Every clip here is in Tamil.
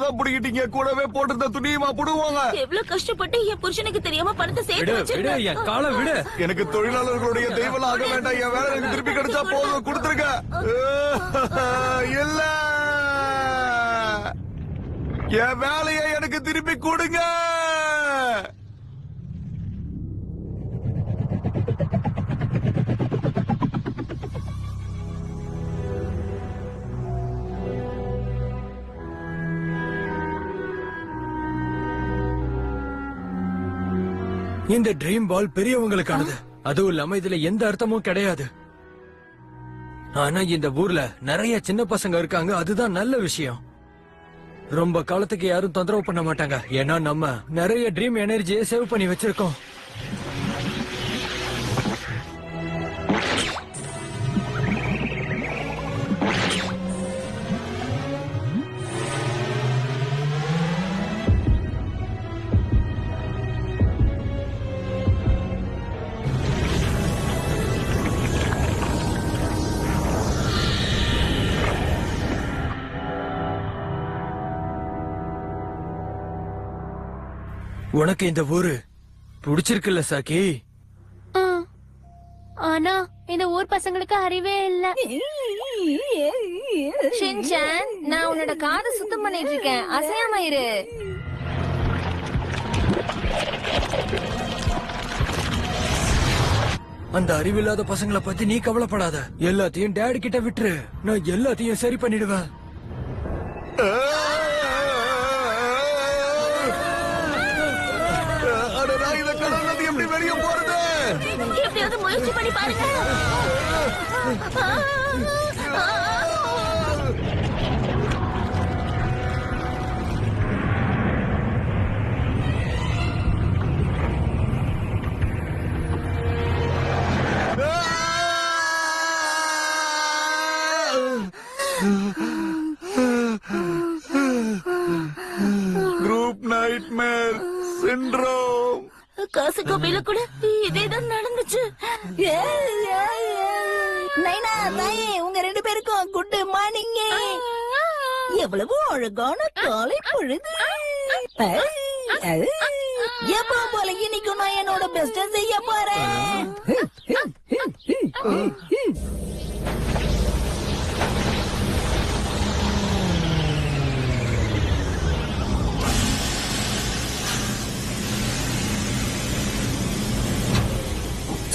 தான் புடிக்கிட்டீங்க, கூடவே போட்டிருந்த துணியுமா புடுவாங்க. எவ்வளவு கஷ்டப்பட்டு என் புருஷனுக்கு தெரியாம பணத்தை சேர்த்து வச்சிருக்கேன். என் காலை விடு. எனக்கு தொழிலாளர்களுடைய தெய்வம் ஆக வேண்டாம். என் வேலை எனக்கு திருப்பி கிடைச்சா போதும், கொடுத்துருங்க. இல்ல, என் வேலையை எனக்கு திருப்பி கொடுங்க. இந்த ட்ரீம் பால் பெரியவங்களுக்கானது. அதுவும் இல்லாம இதுல எந்த அர்த்தமும் கிடையாது. ஆனா இந்த ஊர்ல நிறைய சின்ன பசங்க இருக்காங்க, அதுதான் நல்ல விஷயம். ரொம்ப காலத்துக்கு யாரும் தொந்தரவு பண்ண மாட்டாங்க. ஏன்னா நம்ம நிறைய ட்ரீம் எனர்ஜியை சேவ் பண்ணி வச்சிருக்கோம். உனக்கு இந்த ஊரு பிடிச்சிருக்குல்ல சாக்கி? ஆனா இந்த ஊர் பசங்களுக்கு அறிவே இல்ல. ஷின்சான், நான் உன்னோட காதை சுத்தம் பண்ணிட்டு இருக்கேன், அசையாம இரு. அந்த அறிவில்லாத பசங்களை பத்தி நீ கவலைப்படாத. எல்லாத்தையும் டேடி கிட்ட விட்டுரு, நான் எல்லாத்தையும் சரி பண்ணிடுவேன். இத கடவுள் எப்படி வெளியே போறது? எப்படியாவது முயற்சி பண்ணி பாருங்க. Group nightmare syndrome. காசு கோப்பையில கூட இதேதான் நடந்துச்சு. நைனா, தாயே, உங்க 2 பேருக்கும் குட் மார்னிங். எவ்வளவு அழகான காலை பொழுது. எப்போ போல இன்னைக்கும் நான் என்னோட பெஸ்ட செய்ய போறேன்.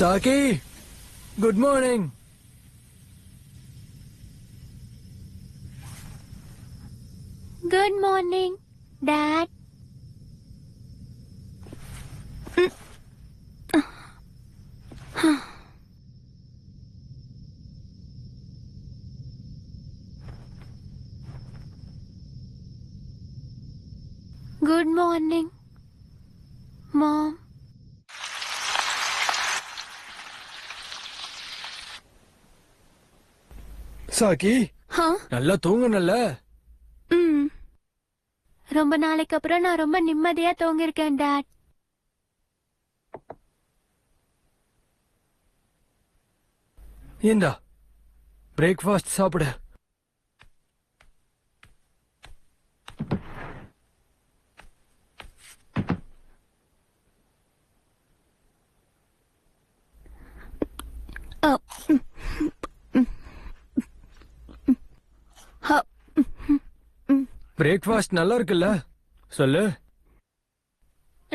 சாக்கி, good morning. Good morning dad. Good morning mom. சாக்கி, நல்லா தூங்கணும்ல? ரொம்ப நாளைக்கு அப்புறம் நான் ரொம்ப நிம்மதியா தூங்கிருக்கேன் டாட். இந்தா பிரேக்ஃபாஸ்ட் சாப்பிடு. பிரேக்ஃபாஸ்ட் நல்லா இருக்குல்ல? சொல்லு.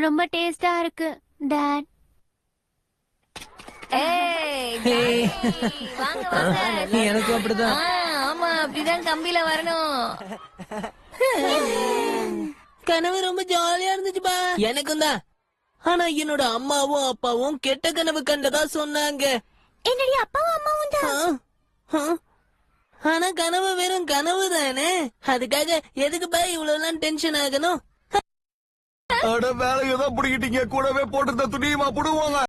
ரொம்ப டேஸ்டா இருக்கு டாட். எனக்கு அப்படிதான். ஆமா, அப்படிதான் கம்பியில வரணும். கனவு ரொம்ப ஜாலியா இருந்துச்சுப்பா. எனக்கும் தான். ஆனா என்னோட அம்மாவும் அப்பாவும் கெட்ட கனவு கண்டதா சொன்னாங்க. என்னுடைய அப்பாவும் அம்மாவும் தான். ஆனா கனவு வெறும் கனவு தானே. அதுக்காக எதுக்குப்பா இவ்வளவு டென்ஷன் ஆகணும்? வேலையை தான் புடிக்கிட்டீங்க, கூடவே போட்டிருந்த துணியுமா புடுவாங்க.